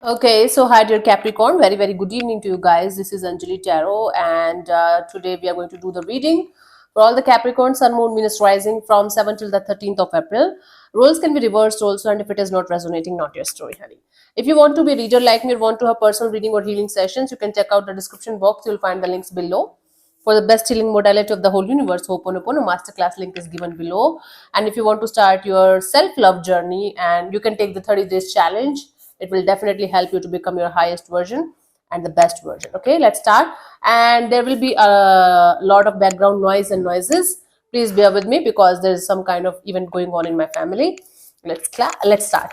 Okay, so hi dear Capricorn, very very good evening to you guys. This is Anjali Tarot, and today we are going to do the reading for all the Capricorn, Sun, Moon, Venus rising from 7th till the 13th of April. Roles can be reversed also, and if it is not resonating, not your story, honey. If you want to be a reader like me or want to have personal reading or healing sessions, you can check out the description box. You'll find the links below. For the best healing modality of the whole universe, Ho'oponopono masterclass link is given below. And if you want to start your self-love journey, and you can take the 30 days challenge, it will definitely help you to become your highest version and the best version. Okay, let's start. And there will be a lot of background noise and noises. Please bear with me because there is some kind of event going on in my family. Let's start. Let's start.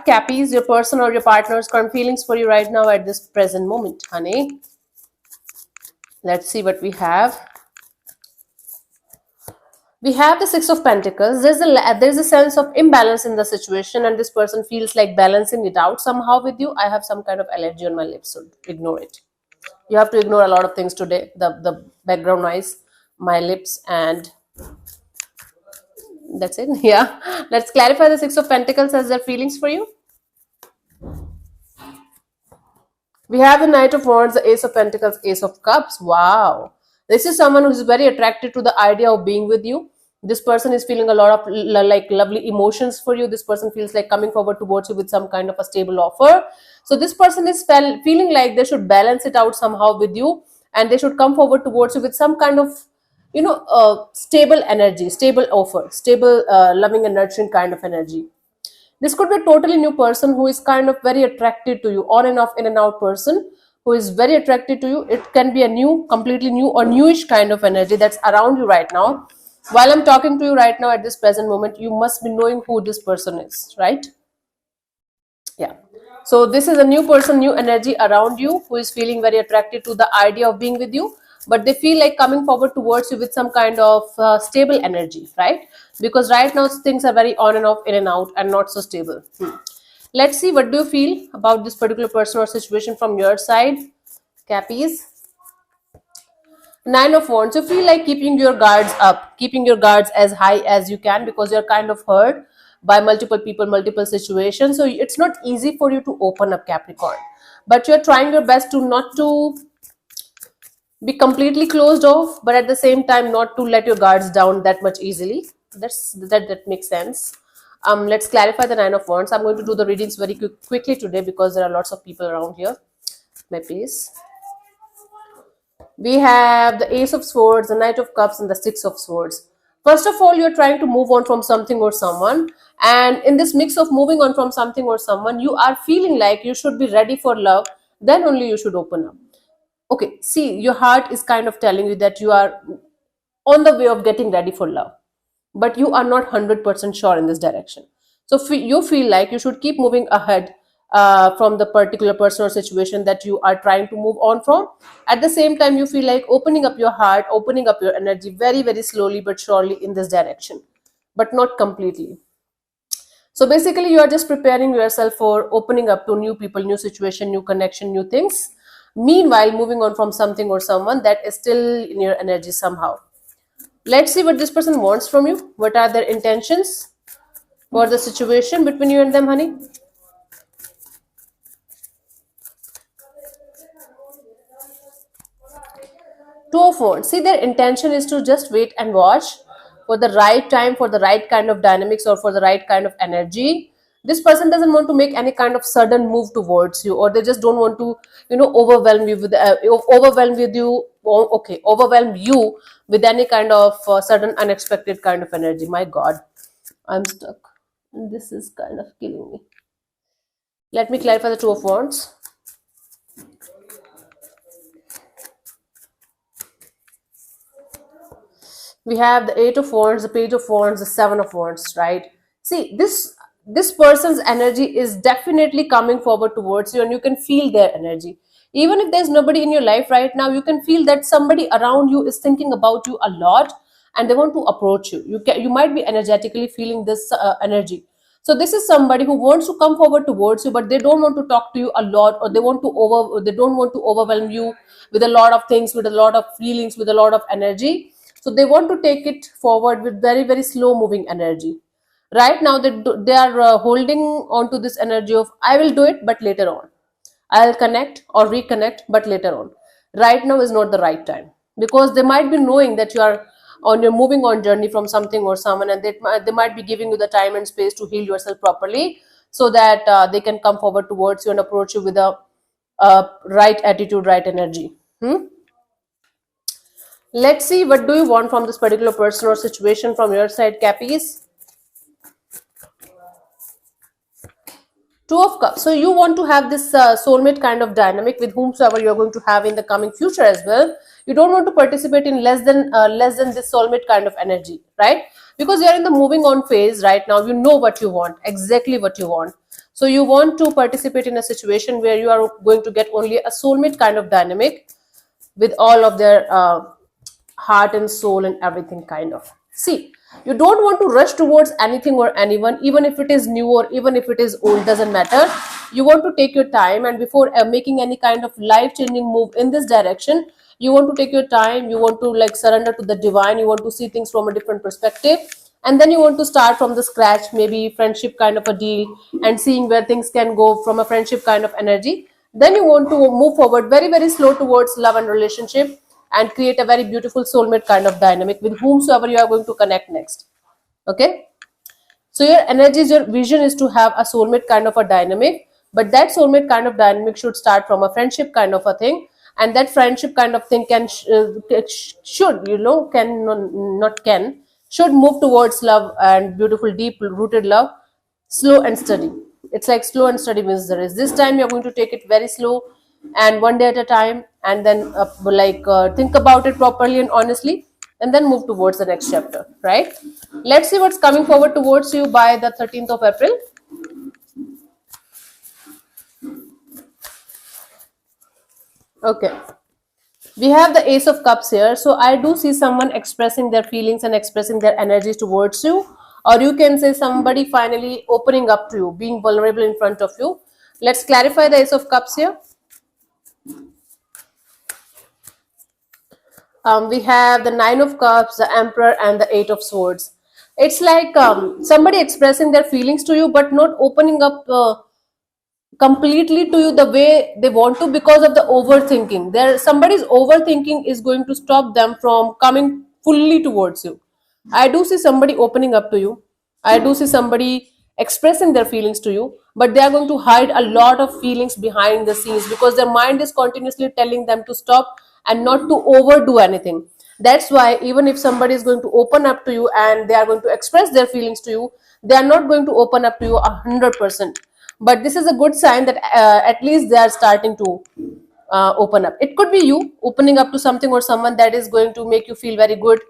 Cappies, your person or your partner's current feelings for you right now at this present moment, honey. Let's see what we have. We have the Six of Pentacles. There's a sense of imbalance in the situation, and this person feels like balancing it out somehow with you. I have some kind of allergy on my lips, so ignore it. You have to ignore a lot of things today. The background noise, my lips, and that's it. Yeah. Let's clarify the Six of Pentacles as their feelings for you. We have the Knight of Wands, the Ace of Pentacles, Ace of Cups. Wow. This is someone who is very attracted to the idea of being with you. This person is feeling a lot of like lovely emotions for you. This person feels like coming forward towards you with some kind of a stable offer. So this person is feeling like they should balance it out somehow with you, and they should come forward towards you with some kind of stable energy, stable offer, stable loving and nurturing kind of energy. This could be a totally new person who is kind of very attracted to you, on and off, in and out person who is very attracted to you. It can be a new, completely new or newish kind of energy that's around you right now. While I'm talking to you right now at this present moment, you must be knowing who this person is, right? Yeah. So this is a new person, new energy around you who is feeling very attracted to the idea of being with you, but they feel like coming forward towards you with some kind of stable energy, right? Because right now things are very on and off, in and out, and not so stable. Let's see, what do you feel about this particular person or situation from your side, Cappies? Nine of Wands. You feel like keeping your guards up, keeping your guards as high as you can because you're kind of hurt by multiple people, multiple situations. So it's not easy for you to open up, Capricorn. But you're trying your best to not to be completely closed off, but at the same time not to let your guards down that much easily. That makes sense. Let's clarify the Nine of Wands. I'm going to do the readings very quickly today because there are lots of people around here. My place. We have the Ace of Swords, the Knight of Cups, and the Six of Swords. First of all, you're trying to move on from something or someone, and in this mix of moving on from something or someone, you are feeling like you should be ready for love. Then only you should open up. Okay, see, your heart is kind of telling you that you are on the way of getting ready for love, but you are not 100% sure in this direction. So you feel like you should keep moving ahead from the particular person or situation that you are trying to move on from. At the same time, you feel like opening up your heart, opening up your energy very very slowly but surely in this direction, but not completely. So basically you are just preparing yourself for opening up to new people, new situation, new connection, new things, meanwhile moving on from something or someone that is still in your energy somehow. Let's see what this person wants from you. What are their intentions for the situation between you and them, honey? Two of Wands. See, their intention is to just wait and watch for the right time, for the right kind of dynamics, or for the right kind of energy. This person doesn't want to make any kind of sudden move towards you, or they just don't want to, overwhelm you with overwhelm you with any kind of sudden, unexpected kind of energy. My God, I'm stuck. This is kind of killing me. Let me clarify the Two of Wands. We have the Eight of Wands, the Page of Wands, the Seven of Wands, right? See, this person's energy is definitely coming forward towards you, and you can feel their energy. Even if there's nobody in your life right now, you can feel that somebody around you is thinking about you a lot, and they want to approach you. You might be energetically feeling this energy. So this is somebody who wants to come forward towards you, but they don't want to talk to you a lot, or they don't want to overwhelm you with a lot of things, with a lot of feelings, with a lot of energy. So they want to take it forward with very very slow moving energy. Right now they are holding on to this energy of I will do it but later on, I'll connect or reconnect but later on. Right now is not the right time, because they might be knowing that you are on your moving on journey from something or someone, and they might be giving you the time and space to heal yourself properly, so that they can come forward towards you and approach you with a right attitude, right energy. Hmm? Let's see, what do you want from this particular person or situation from your side, Cappies? Two of Cups. So you want to have this soulmate kind of dynamic with whomsoever you're going to have in the coming future as well. You don't want to participate in less than this soulmate kind of energy, right? Because you're in the moving on phase right now. You know what you want, exactly what you want. So you want to participate in a situation where you are going to get only a soulmate kind of dynamic with all of their heart and soul and everything kind of. See, you don't want to rush towards anything or anyone, even if it is new or even if it is old, doesn't matter. You want to take your time, and before making any kind of life changing move in this direction, you want to take your time. You want to like surrender to the divine. You want to see things from a different perspective, and then you want to start from the scratch, maybe friendship kind of a deal, and seeing where things can go from a friendship kind of energy. Then you want to move forward very very slow towards love and relationship, and create a very beautiful soulmate kind of dynamic with whomsoever you are going to connect next. Okay, so your energies, your vision is to have a soulmate kind of a dynamic, but that soulmate kind of dynamic should start from a friendship kind of a thing, and that friendship kind of thing should, can not can should move towards love and beautiful deep rooted love, slow and steady. It's like slow and steady wins the race. This time you're going to take it very slow and one day at a time, and then think about it properly and honestly, and then move towards the next chapter, right? Let's see what's coming forward towards you by the 13th of April. Okay, we have the Ace of Cups here. So I do see someone expressing their feelings and expressing their energies towards you, or you can say somebody finally opening up to you, being vulnerable in front of you. Let's clarify the Ace of Cups here. We have the Nine of Cups, the Emperor, and the Eight of Swords. It's like somebody expressing their feelings to you, but not opening up completely to you the way they want to, because of the overthinking. There, somebody's overthinking is going to stop them from coming fully towards you. I do see somebody opening up to you. I do see somebody expressing their feelings to you, but they are going to hide a lot of feelings behind the scenes, because their mind is continuously telling them to stop and not to overdo anything. That's why even if somebody is going to open up to you and they are going to express their feelings to you, they are not going to open up to you 100%. But this is a good sign that at least they are starting to open up. It could be you opening up to something or someone that is going to make you feel very good,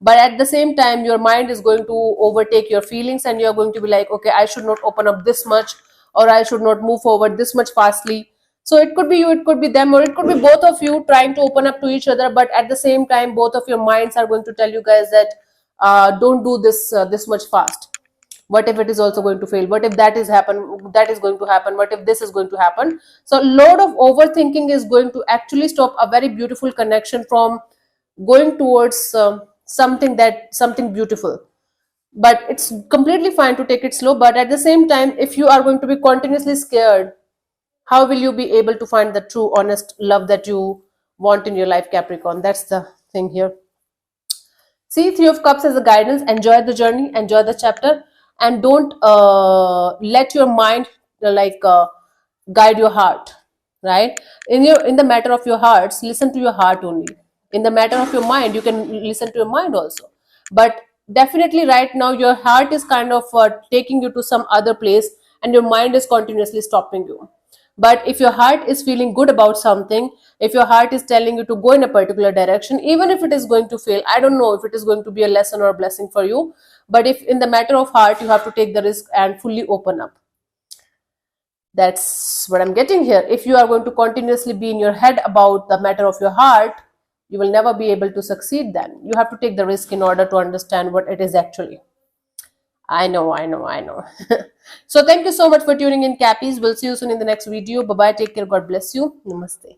but at the same time your mind is going to overtake your feelings, and you're going to be like, okay, I should not open up this much, or I should not move forward this much fastly. So it could be you, it could be them, or it could be both of you trying to open up to each other, but at the same time both of your minds are going to tell you guys that don't do this much fast. What if it is also going to fail? What if that is going to happen? What if this is going to happen? So a lot of overthinking is going to actually stop a very beautiful connection from going towards something beautiful. But it's completely fine to take it slow, but at the same time, if you are going to be continuously scared, how will you be able to find the true honest love that you want in your life, Capricorn? That's the thing here. See, Three of Cups as a guidance. Enjoy the journey, enjoy the chapter, and don't let your mind guide your heart. Right? In the matter of your hearts, listen to your heart only. In the matter of your mind, you can listen to your mind also. But definitely, right now, your heart is kind of taking you to some other place, and your mind is continuously stopping you. But if your heart is feeling good about something, if your heart is telling you to go in a particular direction, even if it is going to fail, I don't know if it is going to be a lesson or a blessing for you. But if in the matter of heart, you have to take the risk and fully open up. That's what I'm getting here. If you are going to continuously be in your head about the matter of your heart, you will never be able to succeed then. You have to take the risk in order to understand what it is actually. I know, I know, I know. So thank you so much for tuning in, Cappies. We'll see you soon in the next video. Bye-bye. Take care. God bless you. Namaste.